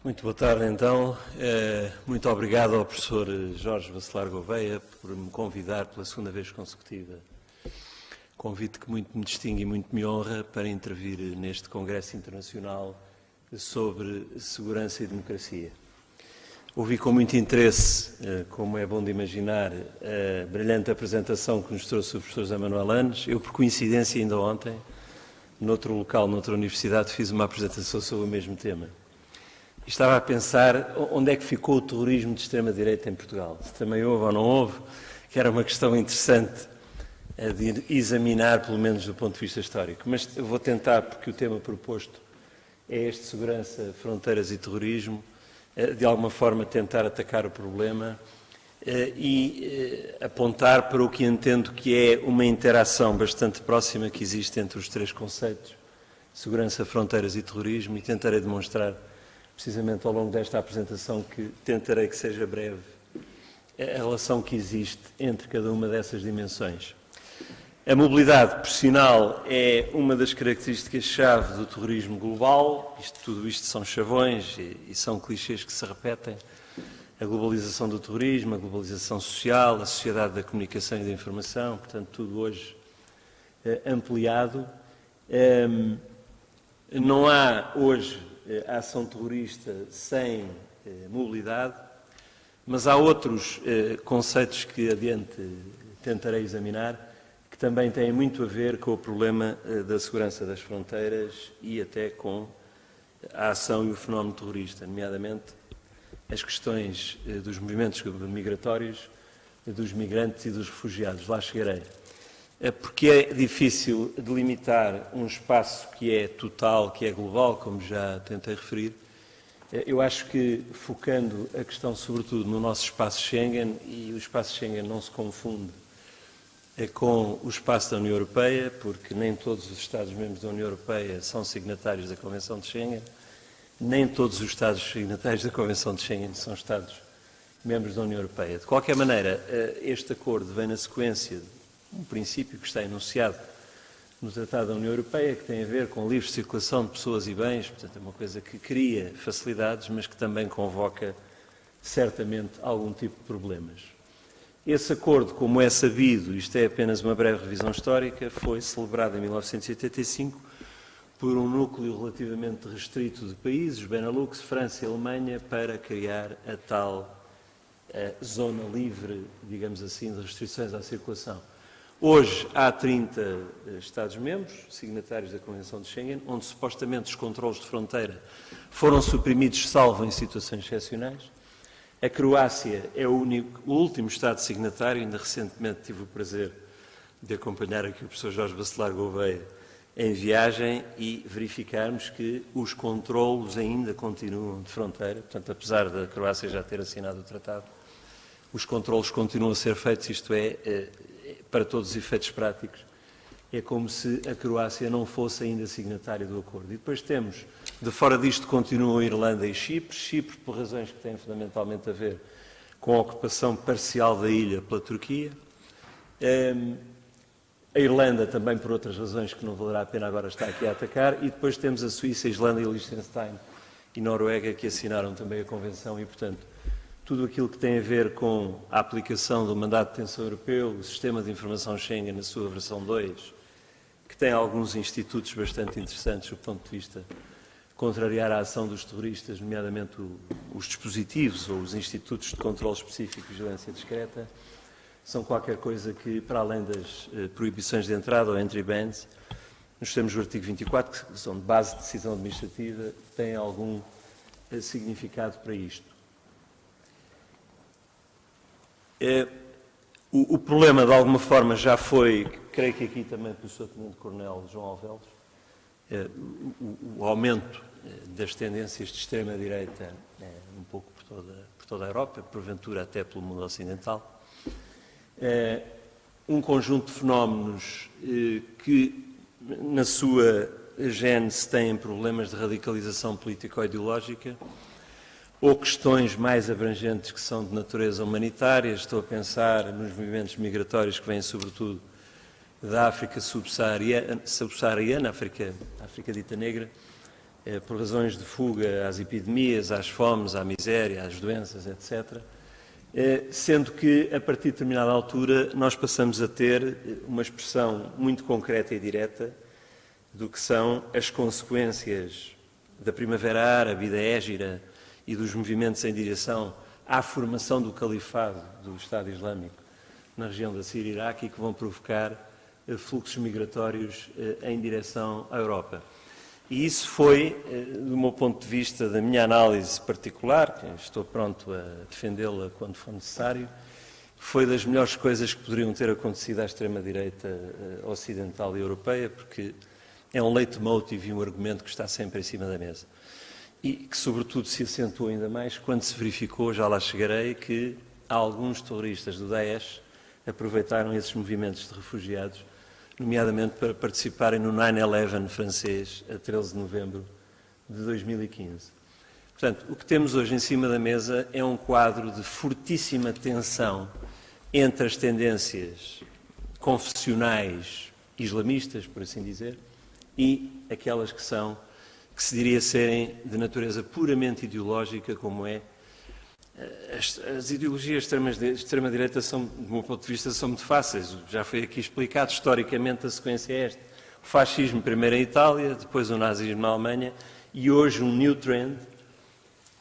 Muito boa tarde, então. Muito obrigado ao professor Jorge Bacelar Gouveia por me convidar pela segunda vez consecutiva. Convite que muito me distingue e muito me honra para intervir neste Congresso Internacional sobre Segurança e Democracia. Ouvi com muito interesse, como é bom de imaginar, a brilhante apresentação que nos trouxe o professor José Manuel Anes. Eu, por coincidência, ainda ontem, noutro local, noutra universidade, fiz uma apresentação sobre o mesmo tema. Estava a pensar onde é que ficou o terrorismo de extrema-direita em Portugal. Se também houve ou não houve, que era uma questão interessante de examinar, pelo menos do ponto de vista histórico. Mas eu vou tentar, porque o tema proposto é este, segurança, fronteiras e terrorismo, de alguma forma tentar atacar o problema e apontar para o que entendo que é uma interação bastante próxima que existe entre os três conceitos, segurança, fronteiras e terrorismo, e tentarei demonstrar precisamente ao longo desta apresentação, que tentarei que seja breve, a relação que existe entre cada uma dessas dimensões. A mobilidade profissional é uma das características-chave do terrorismo global. Tudo isto são chavões e são clichês que se repetem. A globalização do terrorismo, a globalização social, a sociedade da comunicação e da informação, portanto, tudo hoje ampliado. Não há hoje a ação terrorista sem mobilidade, mas há outros conceitos que adiante tentarei examinar, que também têm muito a ver com o problema da segurança das fronteiras e até com a ação e o fenómeno terrorista, nomeadamente as questões dos movimentos migratórios, dos migrantes e dos refugiados. Lá chegarei. Porque é difícil delimitar um espaço que é total, que é global, como já tentei referir. Eu acho que, focando a questão sobretudo no nosso espaço Schengen, e o espaço Schengen não se confunde com o espaço da União Europeia, porque nem todos os Estados-membros da União Europeia são signatários da Convenção de Schengen, nem todos os Estados signatários da Convenção de Schengen são Estados-membros da União Europeia. De qualquer maneira, este acordo vem na sequência de um princípio que está enunciado no Tratado da União Europeia, que tem a ver com a livre circulação de pessoas e bens, portanto é uma coisa que cria facilidades, mas que também convoca certamente algum tipo de problemas. Esse acordo, como é sabido, isto é apenas uma breve revisão histórica, foi celebrado em 1985 por um núcleo relativamente restrito de países, Benelux, França e Alemanha, para criar a tal zona livre, digamos assim, de restrições à circulação. Hoje há 30 Estados-membros, signatários da Convenção de Schengen, onde supostamente os controlos de fronteira foram suprimidos, salvo em situações excepcionais. A Croácia é o último Estado signatário. Ainda recentemente tive o prazer de acompanhar aqui o professor Jorge Bacelar Gouveia em viagem e verificarmos que os controlos ainda continuam de fronteira. Portanto, apesar da Croácia já ter assinado o tratado, os controlos continuam a ser feitos, isto é, para todos os efeitos práticos, é como se a Croácia não fosse ainda signatária do acordo. E depois temos, de fora disto, continuam a Irlanda e Chipre. Chipre, por razões que têm fundamentalmente a ver com a ocupação parcial da ilha pela Turquia. A Irlanda também por outras razões que não valerá a pena agora estar aqui a atacar. E depois temos a Suíça, a Islândia, Liechtenstein e Noruega, que assinaram também a Convenção e, portanto, tudo aquilo que tem a ver com a aplicação do mandato de detenção europeu, o sistema de informação Schengen na sua versão 2, que tem alguns institutos bastante interessantes do ponto de vista de contrariar a ação dos terroristas, nomeadamente os dispositivos ou os institutos de controle específico e vigilância discreta, são qualquer coisa que, para além das proibições de entrada ou entry bans, nos termos do artigo 24, que são de base de decisão administrativa, têm algum significado para isto. O problema, de alguma forma, já foi, creio que aqui também pelo Sr. Tenente-Coronel João Alvelos, o aumento das tendências de extrema-direita um pouco por toda a Europa, porventura até pelo mundo ocidental. Um conjunto de fenómenos que, na sua gênese, têm problemas de radicalização político-ideológica, ou questões mais abrangentes que são de natureza humanitária. Estou a pensar nos movimentos migratórios que vêm sobretudo da África subsaariana, África dita negra, por razões de fuga às epidemias, às fomes, à miséria, às doenças, etc., sendo que, a partir de determinada altura, nós passamos a ter uma expressão muito concreta e direta do que são as consequências da Primavera Árabe e da Hégira e dos movimentos em direção à formação do califado do Estado Islâmico na região da Síria e Iraque e que vão provocar fluxos migratórios em direção à Europa. E isso foi, do meu ponto de vista, da minha análise particular, que estou pronto a defendê-la quando for necessário, foi das melhores coisas que poderiam ter acontecido à extrema-direita ocidental e europeia, porque é um leitmotiv e um argumento que está sempre em cima da mesa. E que, sobretudo, se acentuou ainda mais quando se verificou, já lá chegarei, que alguns terroristas do Daesh aproveitaram esses movimentos de refugiados, nomeadamente para participarem no 9/11 francês, a 13 de novembro de 2015. Portanto, o que temos hoje em cima da mesa é um quadro de fortíssima tensão entre as tendências confessionais islamistas, por assim dizer, e aquelas que se diria serem de natureza puramente ideológica, como é. As ideologias de extrema-direita, do meu ponto de vista, são muito fáceis. Já foi aqui explicado, historicamente, a sequência é esta. O fascismo primeiro em Itália, depois o nazismo na Alemanha, e hoje um new trend,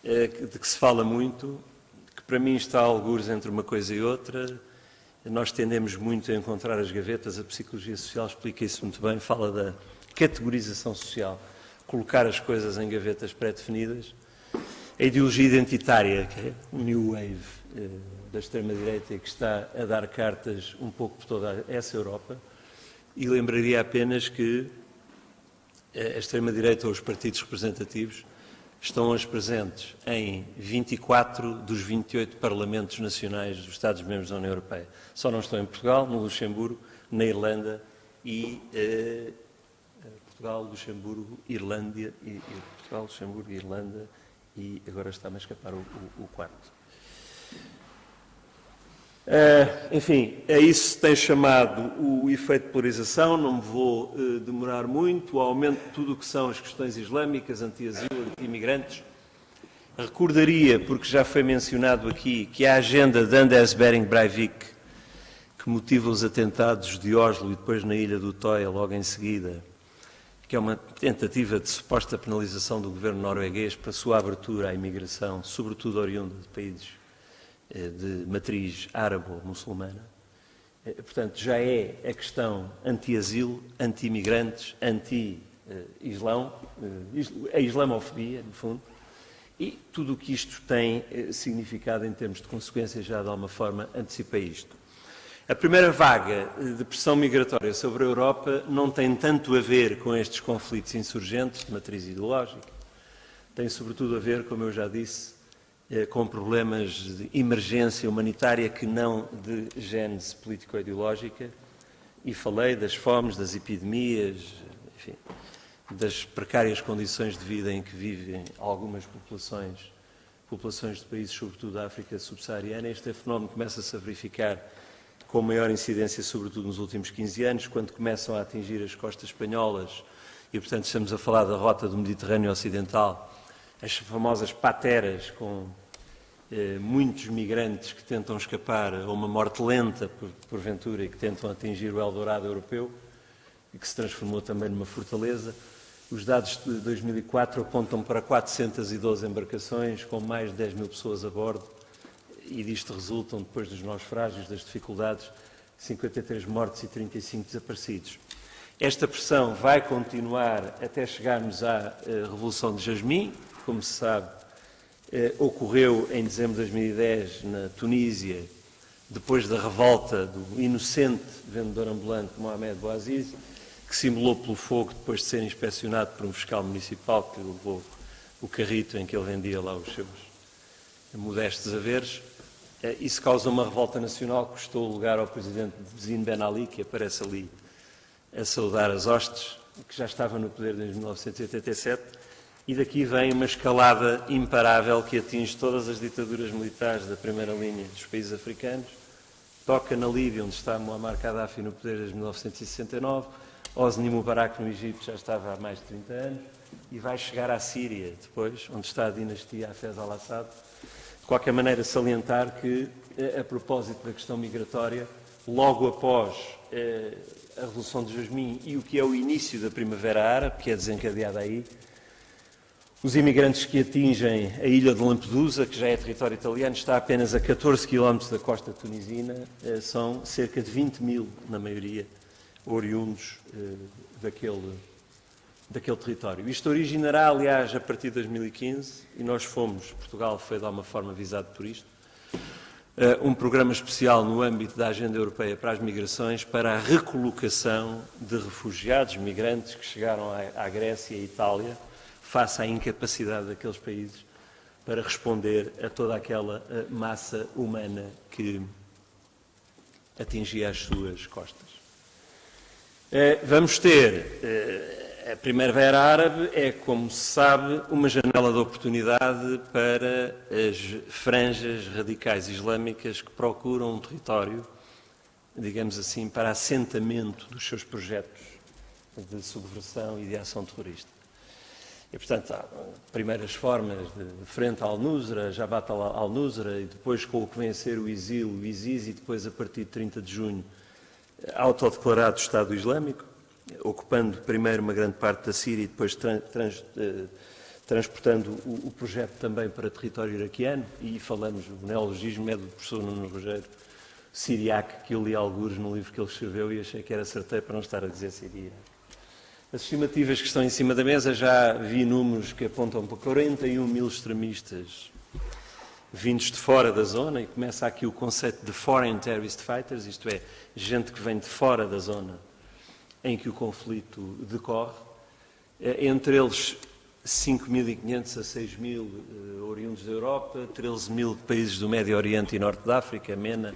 de que se fala muito, que para mim está a algures entre uma coisa e outra. Nós tendemos muito a encontrar as gavetas, a psicologia social explica isso muito bem, fala da categorização social, colocar as coisas em gavetas pré-definidas. A ideologia identitária, que é o New Wave da extrema-direita, que está a dar cartas um pouco por toda essa Europa, e lembraria apenas que a extrema-direita ou os partidos representativos estão hoje presentes em 24 dos 28 parlamentos nacionais dos Estados-membros da União Europeia. Só não estão em Portugal, no Luxemburgo, na Irlanda e Portugal, Luxemburgo, Irlanda e agora está-me a escapar o quarto. Enfim, é isso que tem chamado o efeito de polarização, não me vou demorar muito, o aumento de tudo o que são as questões islâmicas, anti-asilo, anti-imigrantes. Recordaria, porque já foi mencionado aqui, que a agenda de Anders Behring Breivik, que motiva os atentados de Oslo e depois na ilha do Utoya, logo em seguida, que é uma tentativa de suposta penalização do governo norueguês para a sua abertura à imigração, sobretudo oriunda de países de matriz árabe ou muçulmana. Portanto, já é a questão anti-asilo, anti-imigrantes, anti-islão, a islamofobia, no fundo, e tudo o que isto tem significado em termos de consequências, já de alguma forma antecipei isto. A primeira vaga de pressão migratória sobre a Europa não tem tanto a ver com estes conflitos insurgentes de matriz ideológica, tem sobretudo a ver, como eu já disse, com problemas de emergência humanitária que não de gênese político-ideológica, e falei das fomes, das epidemias, enfim, das precárias condições de vida em que vivem algumas populações de países, sobretudo da África subsaariana. Este fenómeno começa-se a verificar com maior incidência, sobretudo nos últimos 15 anos, quando começam a atingir as costas espanholas, e portanto estamos a falar da rota do Mediterrâneo Ocidental, as famosas pateras, com muitos migrantes que tentam escapar a uma morte lenta, porventura, e que tentam atingir o Eldorado europeu, e que se transformou também numa fortaleza. Os dados de 2004 apontam para 412 embarcações, com mais de 10 mil pessoas a bordo, e disto resultam, depois dos naufrágios, das dificuldades, 53 mortos e 35 desaparecidos. Esta pressão vai continuar até chegarmos à Revolução de Jasmim, que, como se sabe, ocorreu em dezembro de 2010 na Tunísia, depois da revolta do inocente vendedor ambulante Mohamed Bouazizi, que se imolou pelo fogo depois de ser inspecionado por um fiscal municipal que levou o carrito em que ele vendia lá os seus modestos haveres. Isso causou uma revolta nacional que custou o lugar ao presidente Zine Ben Ali, que aparece ali a saudar as hostes, que já estava no poder desde 1987, e daqui vem uma escalada imparável que atinge todas as ditaduras militares da primeira linha dos países africanos, toca na Líbia, onde está Muammar Gaddafi no poder desde 1969, Hosni Mubarak no Egito já estava há mais de 30 anos e vai chegar à Síria depois, onde está a dinastia Hafez al-Assad. De qualquer maneira, salientar que, a propósito da questão migratória, logo após a Revolução de Jasmim e o que é o início da Primavera Árabe, que é desencadeada aí, os imigrantes que atingem a ilha de Lampedusa, que já é território italiano, está apenas a 14 km da costa tunisina, são cerca de 20 mil, na maioria, oriundos daquele território. Isto originará, aliás, a partir de 2015, e nós Portugal foi de alguma forma visado por isto, um programa especial no âmbito da Agenda Europeia para as Migrações para a recolocação de refugiados, migrantes que chegaram à Grécia e à Itália, face à incapacidade daqueles países para responder a toda aquela massa humana que atingia as suas costas. Vamos ter, a Primavera Árabe é, como se sabe, uma janela de oportunidade para as franjas radicais islâmicas que procuram um território, digamos assim, para assentamento dos seus projetos de subversão e de ação terrorista. E, portanto, há primeiras formas de frente ao Al-Nusra, Jabhat al-Nusra, e depois com o que vem a ser o ISIL, o ISIS, e depois, a partir de 30 de junho, autodeclarado Estado Islâmico, ocupando primeiro uma grande parte da Síria e depois transportando o projeto também para território iraquiano, e falamos, o neologismo é do professor Nuno Rogério Siriac, que eu li algures no livro que ele escreveu e achei que era certeiro para não estar a dizer Síria. As estimativas que estão em cima da mesa, já vi números que apontam para 41 mil extremistas vindos de fora da zona, e começa aqui o conceito de Foreign Terrorist Fighters, isto é, gente que vem de fora da zona em que o conflito decorre, entre eles 5.500 a 6.000 oriundos da Europa, 13.000 países do Médio Oriente e Norte da África, MENA,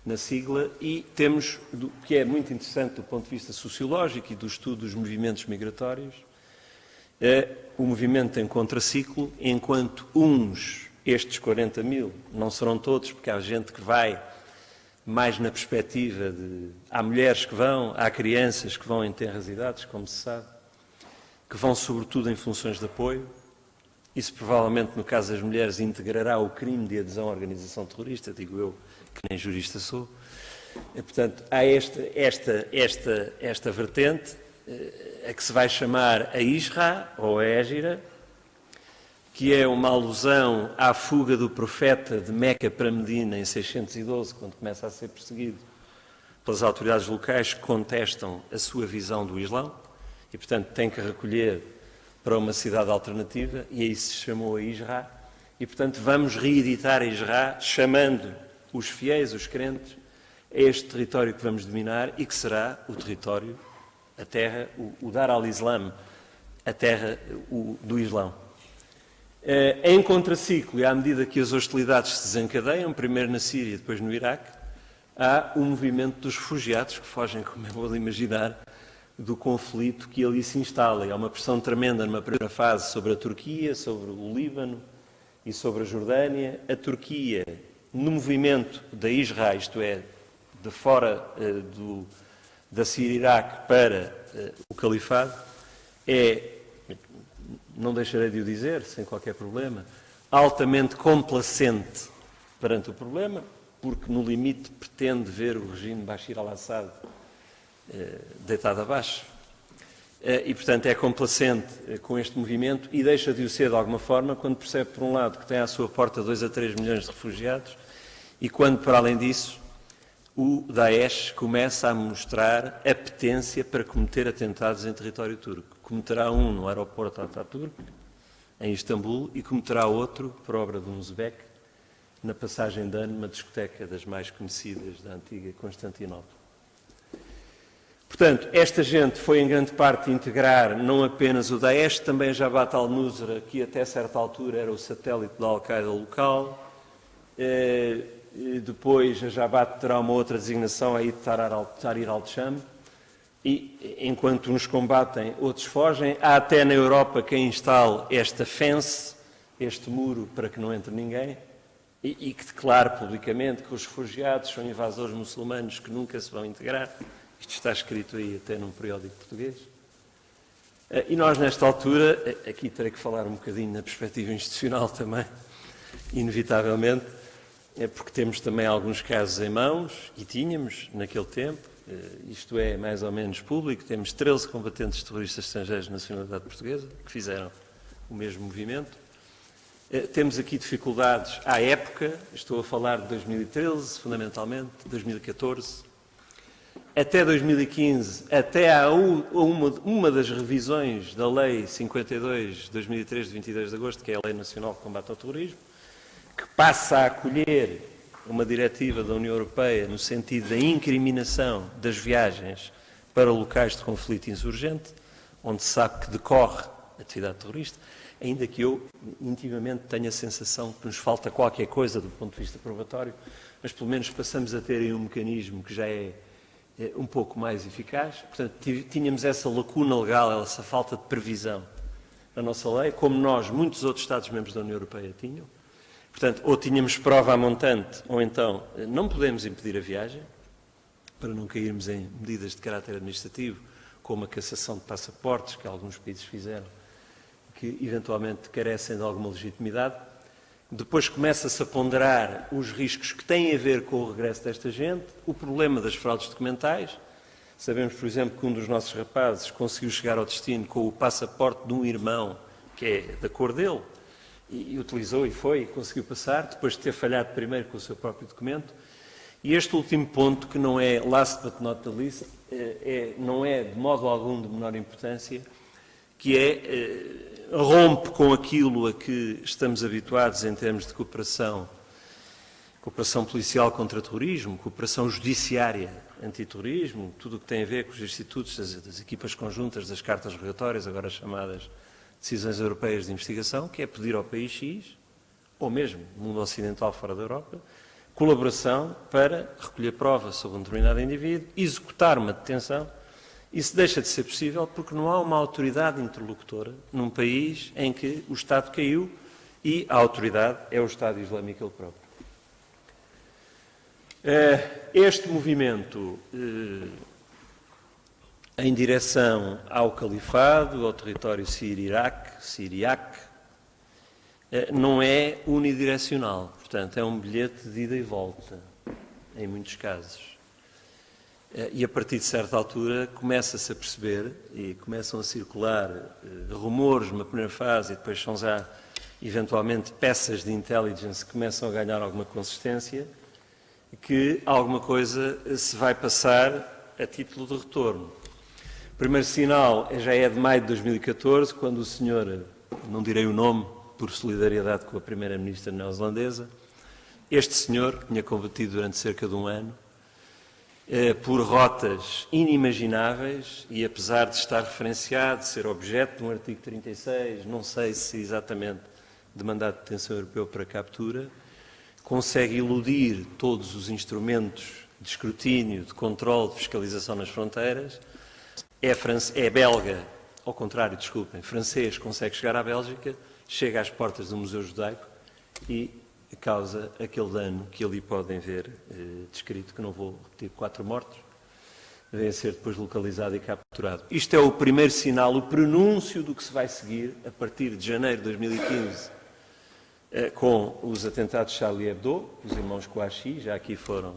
na sigla, e temos, o que é muito interessante do ponto de vista sociológico e do estudo dos movimentos migratórios, o movimento em contraciclo, enquanto estes 40 mil, não serão todos, porque há gente que vai mais na perspectiva de... Há mulheres que vão, há crianças que vão em tenras idades, como se sabe, que vão sobretudo em funções de apoio. Isso provavelmente, no caso das mulheres, integrará o crime de adesão à organização terrorista, digo eu, que nem jurista sou. E, portanto, há esta vertente, a que se vai chamar a Isra, ou a Égira, que é uma alusão à fuga do profeta de Meca para Medina em 612, quando começa a ser perseguido pelas autoridades locais que contestam a sua visão do Islão, e, portanto, tem que recolher para uma cidade alternativa, e aí se chamou a Isra, e, portanto, vamos reeditar a Isra, chamando os fiéis, os crentes, a este território que vamos dominar e que será o território, a terra, o Dar al-Islam, a terra do Islão. Em contraciclo, e à medida que as hostilidades se desencadeiam, primeiro na Síria e depois no Iraque, há o movimento dos refugiados que fogem, como é bom imaginar, do conflito que ali se instala. E há uma pressão tremenda numa primeira fase sobre a Turquia, sobre o Líbano e sobre a Jordânia. A Turquia, no movimento da Israel, isto é, de fora da Síria e Iraque para o Califado, não deixarei de o dizer, sem qualquer problema, altamente complacente perante o problema, porque no limite pretende ver o regime Bashir al-Assad deitado abaixo. E, portanto, é complacente com este movimento e deixa de o ser de alguma forma quando percebe, por um lado, que tem à sua porta 2 a 3 milhões de refugiados e quando, para além disso, o Daesh começa a mostrar apetência para cometer atentados em território turco. Cometerá um no aeroporto Ataturk, em Istambul, e cometerá outro, por obra de um uzbek, na passagem de ano, numa discoteca das mais conhecidas da antiga Constantinopla. Portanto, esta gente foi em grande parte integrar não apenas o Daesh, também a Jabhat al-Nusra, que até certa altura era o satélite da Al-Qaeda local. Depois a Jabhat terá uma outra designação, aí de Tahrir al-Sham. E enquanto uns combatem, outros fogem. Há até na Europa quem instale esta fence, este muro, para que não entre ninguém, e que declare publicamente que os refugiados são invasores muçulmanos que nunca se vão integrar. Isto está escrito aí até num periódico português. E nós, nesta altura, aqui terei que falar um bocadinho na perspectiva institucional também, inevitavelmente, porque temos também alguns casos em mãos, e tínhamos naquele tempo, isto é mais ou menos público, temos 13 combatentes terroristas estrangeiros de nacionalidade portuguesa que fizeram o mesmo movimento. Temos aqui dificuldades à época, estou a falar de 2013, fundamentalmente, 2014, até 2015, até a uma das revisões da Lei 52 de 2003, de 22 de agosto, que é a Lei Nacional de Combate ao Terrorismo, que passa a acolher uma diretiva da União Europeia no sentido da incriminação das viagens para locais de conflito insurgente, onde se sabe que decorre atividade terrorista, ainda que eu intimamente tenha a sensação que nos falta qualquer coisa do ponto de vista probatório, mas pelo menos passamos a ter aí um mecanismo que já é um pouco mais eficaz. Portanto, tínhamos essa lacuna legal, essa falta de previsão na nossa lei, como nós, muitos outros Estados-membros da União Europeia tinham. Portanto, ou tínhamos prova a montante, ou então não podemos impedir a viagem, para não cairmos em medidas de caráter administrativo, como a cassação de passaportes, que alguns países fizeram, que eventualmente carecem de alguma legitimidade. Depois começa-se a ponderar os riscos que têm a ver com o regresso desta gente, o problema das fraudes documentais. Sabemos, por exemplo, que um dos nossos rapazes conseguiu chegar ao destino com o passaporte de um irmão, que é da cor dele, e utilizou e foi, e conseguiu passar, depois de ter falhado primeiro com o seu próprio documento. E este último ponto, que não é last but not the least, não é de modo algum de menor importância, que rompe com aquilo a que estamos habituados em termos de cooperação policial contra terrorismo, cooperação judiciária antiterrorismo, tudo o que tem a ver com os institutos, das equipas conjuntas, das cartas rogatórias, agora chamadas decisões europeias de investigação, que é pedir ao país X, ou mesmo no mundo ocidental fora da Europa, colaboração para recolher provas sobre um determinado indivíduo, executar uma detenção. Isso deixa de ser possível porque não há uma autoridade interlocutora num país em que o Estado caiu e a autoridade é o Estado Islâmico ele próprio. Este movimento em direção ao califado, ao território siriaque, não é unidirecional. Portanto, é um bilhete de ida e volta, em muitos casos. E a partir de certa altura começa-se a perceber e começam a circular rumores numa primeira fase e depois são já eventualmente peças de intelligence que começam a ganhar alguma consistência, que alguma coisa se vai passar a título de retorno. O primeiro sinal já é de maio de 2014, quando o senhor, não direi o nome, por solidariedade com a primeira-ministra neozelandesa, este senhor, que tinha combatido durante cerca de um ano, por rotas inimagináveis e apesar de estar referenciado, de ser objeto de um artigo 36, não sei se exatamente de mandato de detenção europeu para captura, consegue iludir todos os instrumentos de escrutínio, de controle, de fiscalização nas fronteiras, é belga, ao contrário, desculpem, francês, consegue chegar à Bélgica, chega às portas do Museu Judaico e causa aquele dano que ali podem ver descrito, que não vou repetir, 4 mortos, vem a ser depois localizado e capturado. Isto é o primeiro sinal, o prenúncio do que se vai seguir a partir de janeiro de 2015, com os atentados de Charlie Hebdo, os irmãos Kouachi, já aqui foram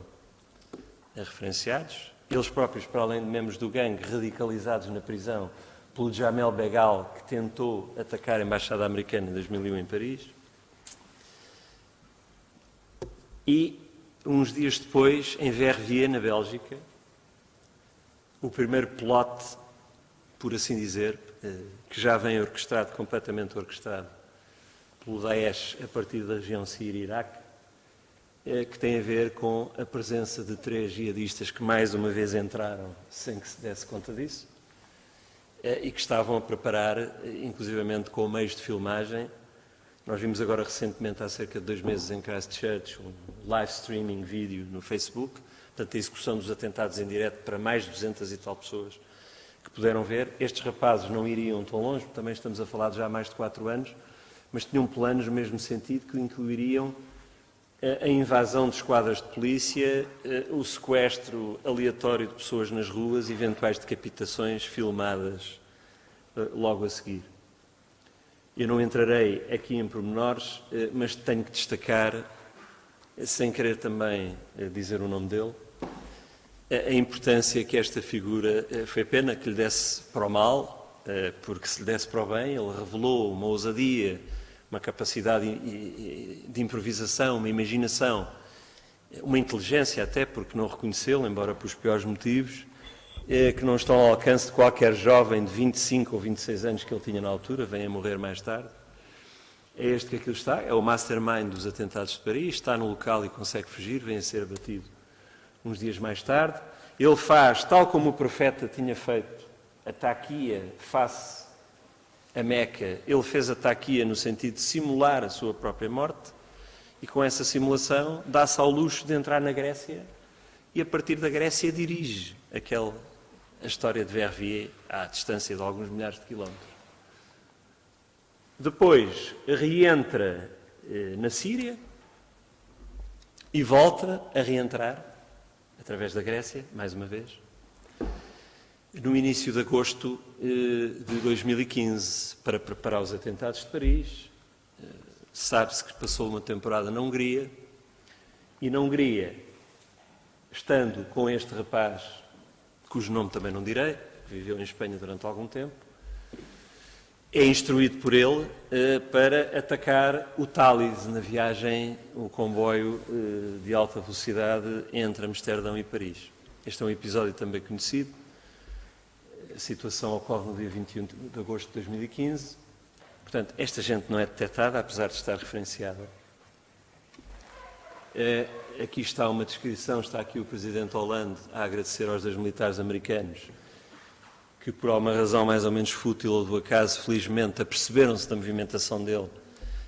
referenciados, eles próprios, para além de membros do gangue, radicalizados na prisão pelo Jamel Begal, que tentou atacar a Embaixada Americana em 2001 em Paris. E, uns dias depois, em Verviers, na Bélgica, o primeiro plot, por assim dizer, que já vem orquestrado, completamente orquestrado, pelo Daesh a partir da região Síria-Iraque, que tem a ver com a presença de 3 jihadistas que mais uma vez entraram sem que se desse conta disso e que estavam a preparar, inclusivamente com meios de filmagem. Nós vimos agora recentemente, há cerca de 2 meses, em Christchurch, um live streaming vídeo no Facebook, portanto a execução dos atentados em direto para mais de 200 e tal pessoas que puderam ver. Estes rapazes não iriam tão longe, porque também estamos a falar de já há mais de 4 anos, mas tinham planos no mesmo sentido, que incluiriam a invasão de esquadras de polícia, o sequestro aleatório de pessoas nas ruas, eventuais decapitações filmadas logo a seguir. Eu não entrarei aqui em pormenores, mas tenho que destacar, sem querer também dizer o nome dele, a importância que esta figura, foi pena que lhe desse para o mal, porque se lhe desse para o bem, ele revelou uma ousadia, uma capacidade de improvisação, uma imaginação, uma inteligência até, porque não reconhecê-lo, embora por os piores motivos, que não estão ao alcance de qualquer jovem de 25 ou 26 anos que ele tinha na altura, vem a morrer mais tarde. É este que aquilo está, é o mastermind dos atentados de Paris, está no local e consegue fugir, vem a ser abatido uns dias mais tarde. Ele faz, tal como o profeta tinha feito, a taquia face a Meca, ele fez a taquia no sentido de simular a sua própria morte e com essa simulação dá-se ao luxo de entrar na Grécia e a partir da Grécia dirige a história de Verviers à distância de alguns milhares de quilómetros. Depois reentra na Síria e volta a reentrar através da Grécia, mais uma vez, no início de agosto de 2015, para preparar os atentados de Paris. Sabe-se que passou uma temporada na Hungria, e na Hungria, estando com este rapaz, cujo nome também não direi, que viveu em Espanha durante algum tempo, é instruído por ele para atacar o Thalys na viagem, o comboio de alta velocidade entre Amsterdão e Paris. Este é um episódio também conhecido. A situação ocorre no dia 21 de agosto de 2015. Portanto, esta gente não é detectada, apesar de estar referenciada. Aqui está uma descrição, está aqui o Presidente Hollande a agradecer aos 2 militares americanos que, por alguma razão mais ou menos fútil ou do acaso, felizmente aperceberam-se da movimentação dele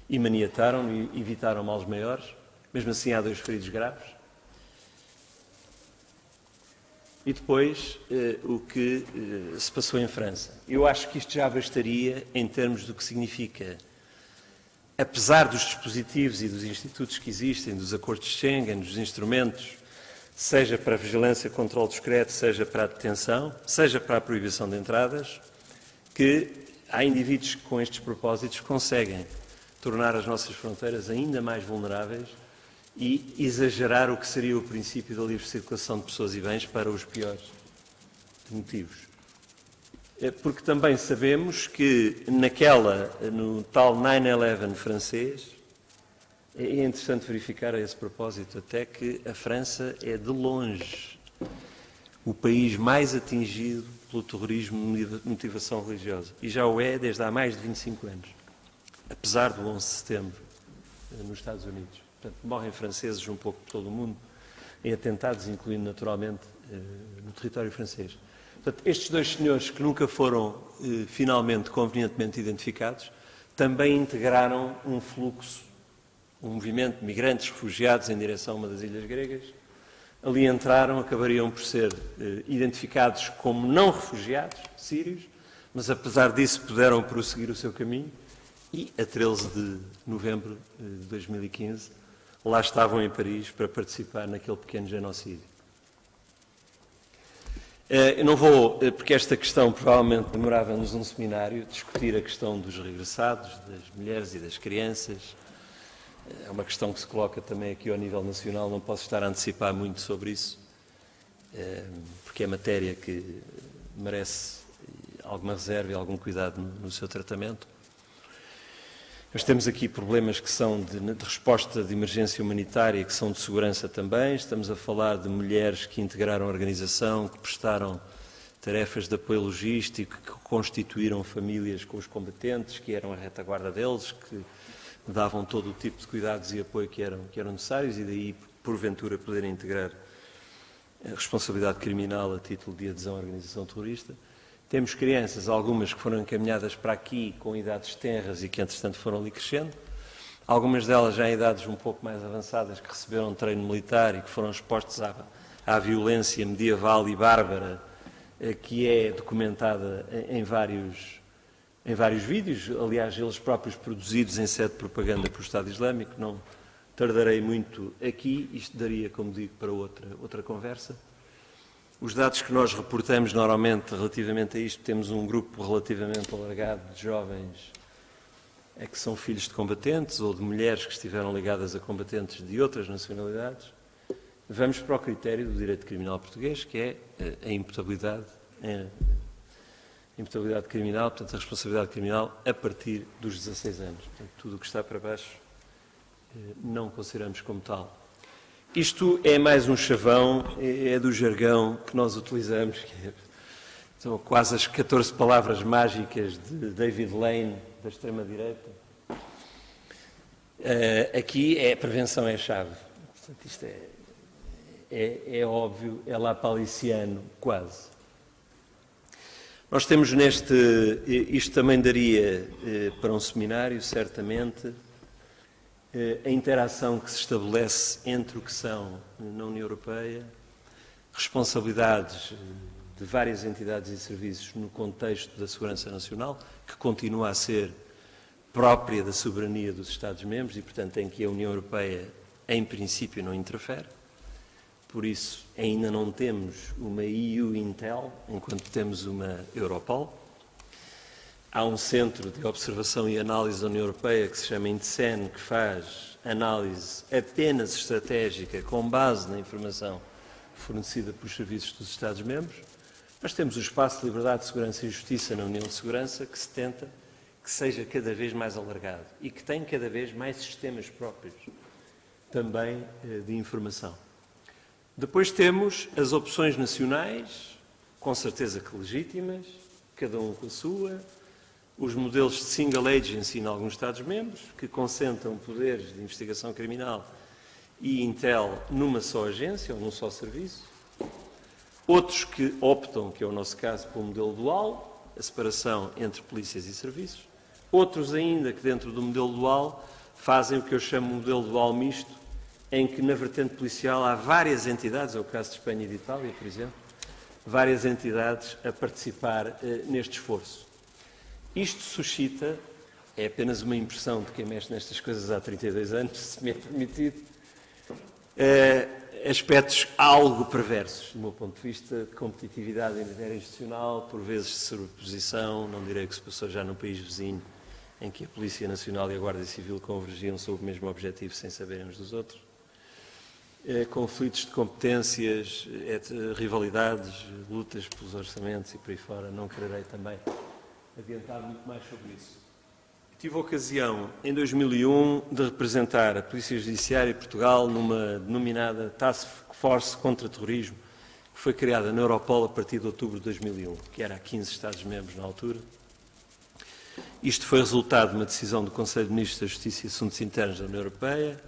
e maniataram e evitaram males maiores. Mesmo assim, há 2 feridos graves. E depois, o que se passou em França. Eu acho que isto já bastaria em termos do que significa, apesar dos dispositivos e dos institutos que existem, dos acordos de Schengen, dos instrumentos, seja para a vigilância, controle discreto, seja para a detenção, seja para a proibição de entradas, que há indivíduos que com estes propósitos conseguem tornar as nossas fronteiras ainda mais vulneráveis e exagerar o que seria o princípio da livre circulação de pessoas e bens para os piores motivos. Porque também sabemos que no tal 9/11 francês, é interessante verificar a esse propósito até que a França é de longe o país mais atingido pelo terrorismo de motivação religiosa. E já o é desde há mais de 25 anos, apesar do 11 de setembro nos Estados Unidos. Portanto, morrem franceses um pouco por todo o mundo em atentados, incluindo naturalmente no território francês. Portanto, estes 2 senhores que nunca foram finalmente convenientemente identificados, também integraram um fluxo, um movimento de migrantes refugiados em direção a uma das ilhas gregas. Ali entraram, acabariam por ser identificados como não refugiados sírios, mas apesar disso puderam prosseguir o seu caminho e, a 13 de novembro de 2015, lá estavam em Paris para participar naquele pequeno genocídio. Eu não vou, porque esta questão provavelmente demorava-nos um seminário, discutir a questão dos regressados, das mulheres e das crianças. É uma questão que se coloca também aqui ao nível nacional, não posso estar a antecipar muito sobre isso, porque é matéria que merece alguma reserva e algum cuidado no seu tratamento. Nós temos aqui problemas que são de resposta de emergência humanitária, que são de segurança também. Estamos a falar de mulheres que integraram a organização, que prestaram tarefas de apoio logístico, que constituíram famílias com os combatentes, que eram a retaguarda deles, que davam todo o tipo de cuidados e apoio que eram necessários e daí, porventura, poderem integrar a responsabilidade criminal a título de adesão à organização terrorista. Temos crianças, algumas que foram encaminhadas para aqui com idades tenras e que, entretanto, foram ali crescendo. Algumas delas já em idades um pouco mais avançadas, que receberam treino militar e que foram expostas à violência medieval e bárbara, que é documentada em vários vídeos, aliás, eles próprios produzidos em sede de propaganda pelo Estado Islâmico, tardarei muito aqui, isto daria, como digo, para outra conversa. Os dados que nós reportamos normalmente relativamente a isto, temos um grupo relativamente alargado de jovens que são filhos de combatentes ou de mulheres que estiveram ligadas a combatentes de outras nacionalidades. Vamos para o critério do direito criminal português, que é a imputabilidade criminal, portanto a responsabilidade criminal a partir dos 16 anos. Portanto, tudo o que está para baixo não consideramos como tal. Isto é mais um chavão, é do jargão que nós utilizamos, que são quase as 14 palavras mágicas de David Lane, da extrema-direita. Aqui a prevenção é a chave. Portanto, isto é óbvio, é lapaliciano, quase. Nós temos isto também daria para um seminário, certamente, a interação que se estabelece entre o que são, na União Europeia, responsabilidades de várias entidades e serviços no contexto da segurança nacional, que continua a ser própria da soberania dos Estados-membros e, portanto, em que a União Europeia, em princípio, não interfere. Por isso, ainda não temos uma EU-Intel, enquanto temos uma Europol. Há um centro de observação e análise da União Europeia que se chama INTCEN, que faz análise apenas estratégica com base na informação fornecida pelos serviços dos Estados-membros. Nós temos o espaço de liberdade, segurança e justiça na União de Segurança, que se tenta que seja cada vez mais alargado e que tem cada vez mais sistemas próprios também de informação. Depois temos as opções nacionais, com certeza que legítimas, cada um com a sua, os modelos de single agency em alguns Estados-membros, que concentram poderes de investigação criminal e intel numa só agência ou num só serviço. Outros que optam, que é o nosso caso, pelo modelo dual, a separação entre polícias e serviços. Outros ainda que dentro do modelo dual fazem o que eu chamo de modelo dual misto, em que na vertente policial há várias entidades, é o caso de Espanha e de Itália, por exemplo, várias entidades a participar neste esforço. Isto suscita, é apenas uma impressão de quem mexe nestas coisas há 32 anos, se me é permitido, aspectos algo perversos, do meu ponto de vista, de competitividade interinstitucional, por vezes de sobreposição, não direi que se passou já num país vizinho, em que a Polícia Nacional e a Guarda Civil convergiam sobre o mesmo objetivo sem saberem uns dos outros. Conflitos de competências, rivalidades, lutas pelos orçamentos e por aí fora, não quererei também adiantar muito mais sobre isso. Tive a ocasião, em 2001, de representar a Polícia Judiciária de Portugal numa denominada Task Force contra Terrorismo, que foi criada na Europol a partir de outubro de 2001, que era a 15 Estados-membros na altura. Isto foi resultado de uma decisão do Conselho de Ministros da Justiça e Assuntos Internos da União Europeia,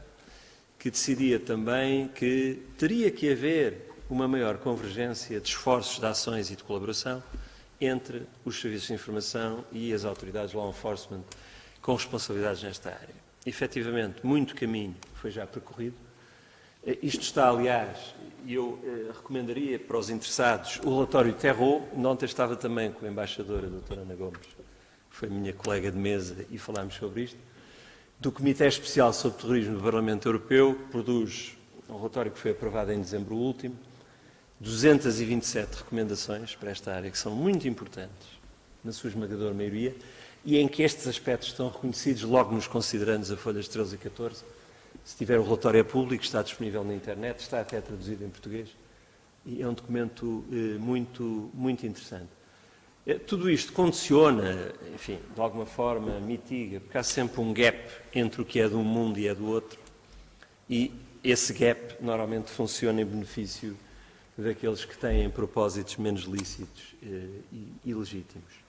que decidia também que teria que haver uma maior convergência de esforços de ações e de colaboração entre os serviços de informação e as autoridades de law enforcement com responsabilidades nesta área. Efetivamente, muito caminho foi já percorrido. Isto está, aliás, e eu recomendaria para os interessados o relatório Terreau, onde ontem estava também com a embaixadora, a doutora Ana Gomes, que foi minha colega de mesa, e falámos sobre isto, do Comitê Especial sobre Terrorismo do Parlamento Europeu, que produz um relatório que foi aprovado em dezembro último, 227 recomendações para esta área, que são muito importantes, na sua esmagadora maioria, e em que estes aspectos estão reconhecidos logo nos considerandos a folhas 13 e 14. Se tiver o relatório é público, está disponível na internet, está até traduzido em português, e é um documento muito interessante. Tudo isto condiciona, enfim, de alguma forma mitiga, porque há sempre um gap entre o que é de um mundo e é do outro, e esse gap normalmente funciona em benefício daqueles que têm propósitos menos lícitos e legítimos.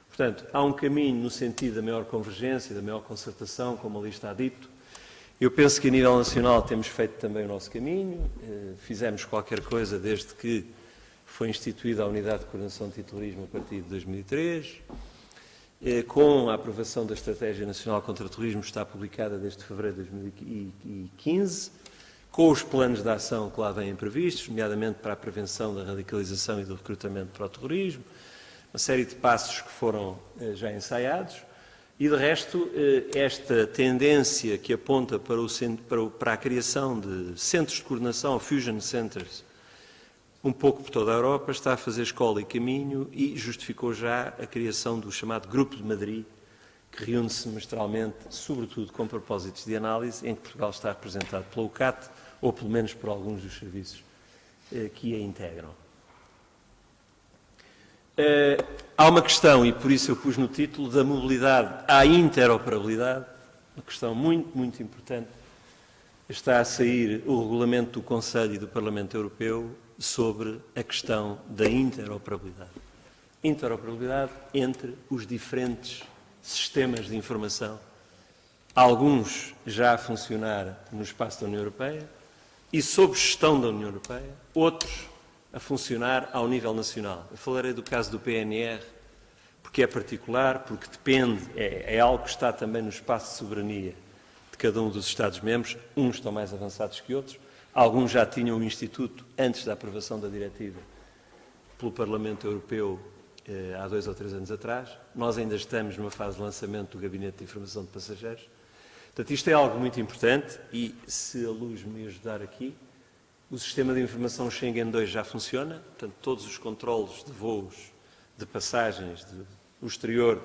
Portanto, há um caminho no sentido da maior convergência, da maior concertação, como ali está dito. Eu penso que a nível nacional temos feito também o nosso caminho, fizemos qualquer coisa desde que foi instituída a Unidade de Coordenação de Terrorismo a partir de 2003, com a aprovação da Estratégia Nacional contra o Terrorismo, está publicada desde fevereiro de 2015, com os planos de ação que lá vêm previstos, nomeadamente para a prevenção da radicalização e do recrutamento para o terrorismo, uma série de passos que foram já ensaiados, E, de resto, esta tendência que aponta para a criação de centros de coordenação, fusion centers, um pouco por toda a Europa, está a fazer escola e caminho e justificou já a criação do chamado Grupo de Madrid, que reúne semestralmente, sobretudo com propósitos de análise, em que Portugal está representado pela UCAT, ou pelo menos por alguns dos serviços que a integram. Há uma questão, e por isso eu pus no título, da mobilidade à interoperabilidade, uma questão muito, muito importante. Está a sair o regulamento do Conselho e do Parlamento Europeu sobre a questão da interoperabilidade. Interoperabilidade entre os diferentes sistemas de informação, alguns já a funcionar no espaço da União Europeia e sob gestão da União Europeia, outros a funcionar ao nível nacional. Eu falarei do caso do PNR, porque é particular, porque depende, é algo que está também no espaço de soberania de cada um dos Estados-membros. Uns estão mais avançados que outros. Alguns já tinham o Instituto antes da aprovação da diretiva pelo Parlamento Europeu há 2 ou 3 anos atrás. Nós ainda estamos numa fase de lançamento do Gabinete de Informação de Passageiros. Portanto, isto é algo muito importante e, se a Luz me ajudar aqui, o sistema de informação Schengen 2 já funciona. Portanto, todos os controlos de voos, de passagens do exterior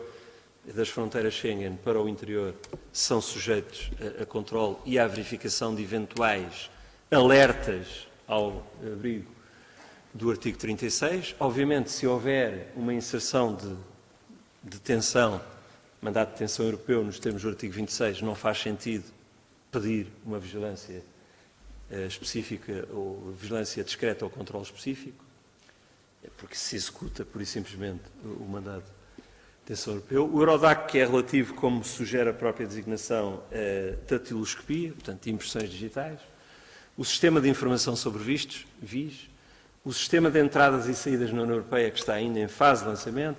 das fronteiras Schengen para o interior são sujeitos a controle e à verificação de eventuais alertas ao abrigo do artigo 36. Obviamente, se houver uma inserção de detenção, mandato de detenção europeu nos termos do artigo 26, não faz sentido pedir uma vigilância específica ou vigilância discreta ou controle específico, porque se executa, pura e simplesmente, o mandato de detenção europeu. O Eurodac, que é relativo, como sugere a própria designação, da datiloscopia, portanto, de impressões digitais. O Sistema de Informação sobre Vistos, VIS. O Sistema de Entradas e Saídas na União Europeia, que está ainda em fase de lançamento.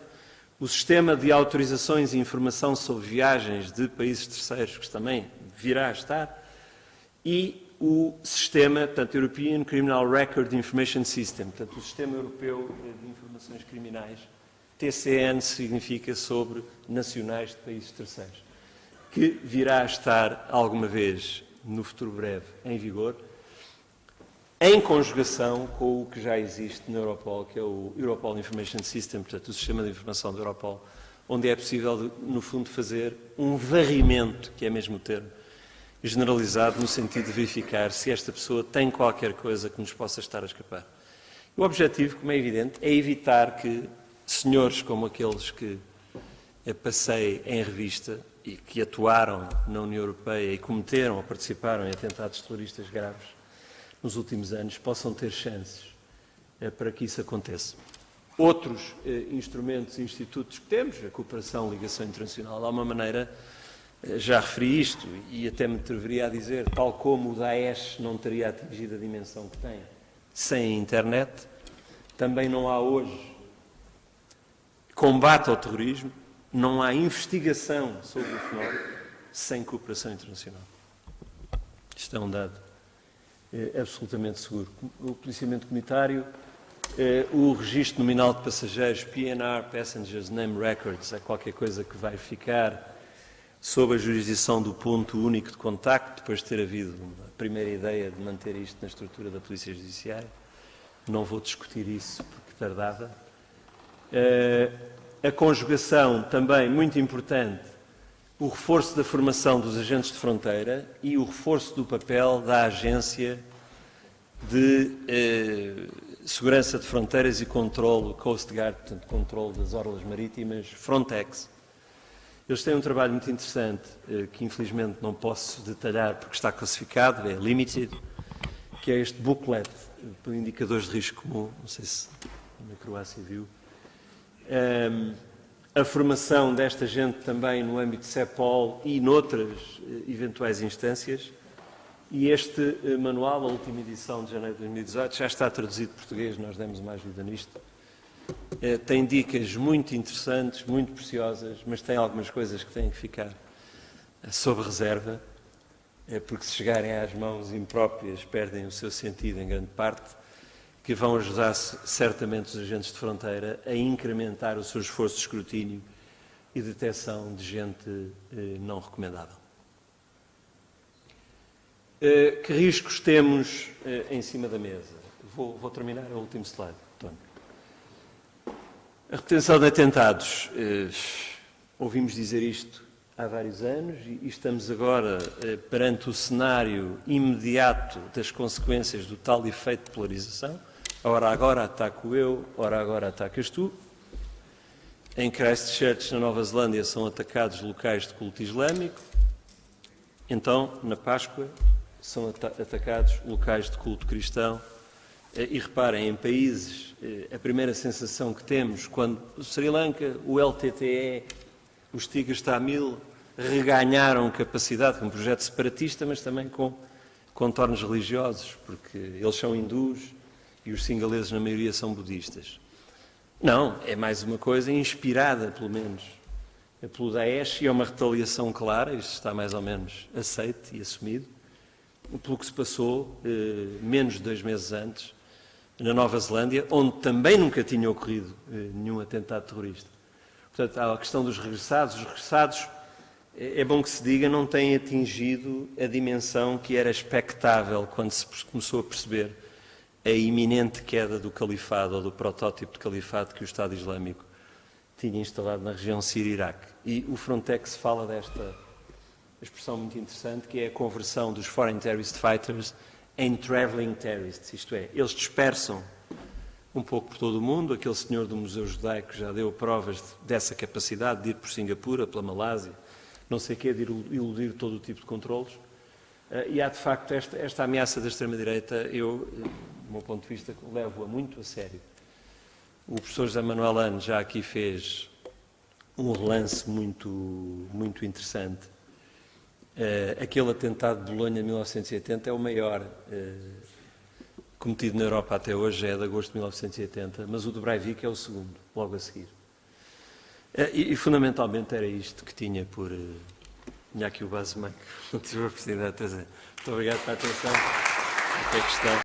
O Sistema de Autorizações e Informação sobre Viagens de Países Terceiros, que também virá a estar. E o Sistema, portanto, European Criminal Record Information System, portanto, o Sistema Europeu de Informações Criminais, TCN significa sobre nacionais de países terceiros, que virá a estar alguma vez, no futuro breve, em vigor, em conjugação com o que já existe na Europol, que é o Europol Information System, portanto, o sistema de informação da Europol, onde é possível, no fundo, fazer um varrimento, que é mesmo o termo, generalizado, no sentido de verificar se esta pessoa tem qualquer coisa que nos possa estar a escapar. O objetivo, como é evidente, é evitar que senhores como aqueles que passei em revista e que atuaram na União Europeia e cometeram ou participaram em atentados terroristas graves nos últimos anos possam ter chances para que isso aconteça. Outros instrumentos e institutos que temos, a cooperação, a ligação internacional, há uma maneira, já referi isto e até me atreveria a dizer, tal como o Daesh não teria atingido a dimensão que tem sem a internet, também não há hoje combate ao terrorismo, não há investigação sobre o fenómeno sem cooperação internacional. Isto é um dado absolutamente seguro. O policiamento comunitário, o registro nominal de passageiros, PNR, Passengers Name Records, é qualquer coisa que vai ficar sob a jurisdição do ponto único de contacto, depois de ter havido uma primeira ideia de manter isto na estrutura da Polícia Judiciária. Não vou discutir isso porque tardava. A conjugação, também muito importante, o reforço da formação dos agentes de fronteira e o reforço do papel da Agência de Segurança de Fronteiras e Controlo, Coast Guard, portanto, controle das orlas marítimas, Frontex. Eles têm um trabalho muito interessante, que infelizmente não posso detalhar porque está classificado, é limited, que é este booklet, por indicadores de risco comum, não sei se na Croácia viu. A formação desta gente também no âmbito de CEPOL e noutras eventuais instâncias. E este manual, a última edição de janeiro de 2018, já está traduzido em português, nós demos uma ajuda nisto. Tem dicas muito interessantes, muito preciosas, mas tem algumas coisas que têm que ficar sob reserva, porque se chegarem às mãos impróprias perdem o seu sentido em grande parte, que vão ajudar certamente os agentes de fronteira a incrementar o seu esforço de escrutínio e detecção de gente não recomendável. Que riscos temos em cima da mesa? Vou terminar, é o último slide, António. A retenção de atentados. Ouvimos dizer isto há vários anos e estamos agora perante o cenário imediato das consequências do tal efeito de polarização. Ora agora ataco eu, ora agora atacas tu. Em Christchurch, na Nova Zelândia, são atacados locais de culto islâmico. Então, na Páscoa, são atacados locais de culto cristão. E reparem, em países, a primeira sensação que temos, quando o Sri Lanka, o LTTE, os Tigres Tamil reganharam capacidade com um projeto separatista, mas também com contornos religiosos, porque eles são hindus e os singaleses, na maioria, são budistas. Não, é mais uma coisa inspirada, pelo menos, pelo Daesh, e é uma retaliação clara, isto está mais ou menos aceite e assumido, pelo que se passou menos de 2 meses antes, na Nova Zelândia, onde também nunca tinha ocorrido nenhum atentado terrorista. Portanto, há a questão dos regressados. Os regressados, é bom que se diga, não têm atingido a dimensão que era expectável quando se começou a perceber a iminente queda do califado, ou do protótipo de califado que o Estado Islâmico tinha instalado na região Síria-Iraque. E o Frontex fala desta expressão muito interessante, que é a conversão dos Foreign Terrorist Fighters em Traveling Terrorists, isto é, eles dispersam um pouco por todo o mundo. Aquele senhor do Museu Judaico já deu provas dessa capacidade de ir por Singapura, pela Malásia, não sei o quê, de iludir todo o tipo de controlos. E há, de facto, esta ameaça da extrema-direita, eu, do meu ponto de vista, levo-a muito a sério. O professor José Manuel Ano já aqui fez um relance muito interessante. Aquele atentado de Bolonha de 1980 é o maior cometido na Europa até hoje, é de agosto de 1980, mas o de Breivik é o segundo, logo a seguir. E fundamentalmente era isto que tinha por... Tinha aqui o Basman, que não tive a oportunidade de trazer. Muito obrigado pela atenção. Até a questão.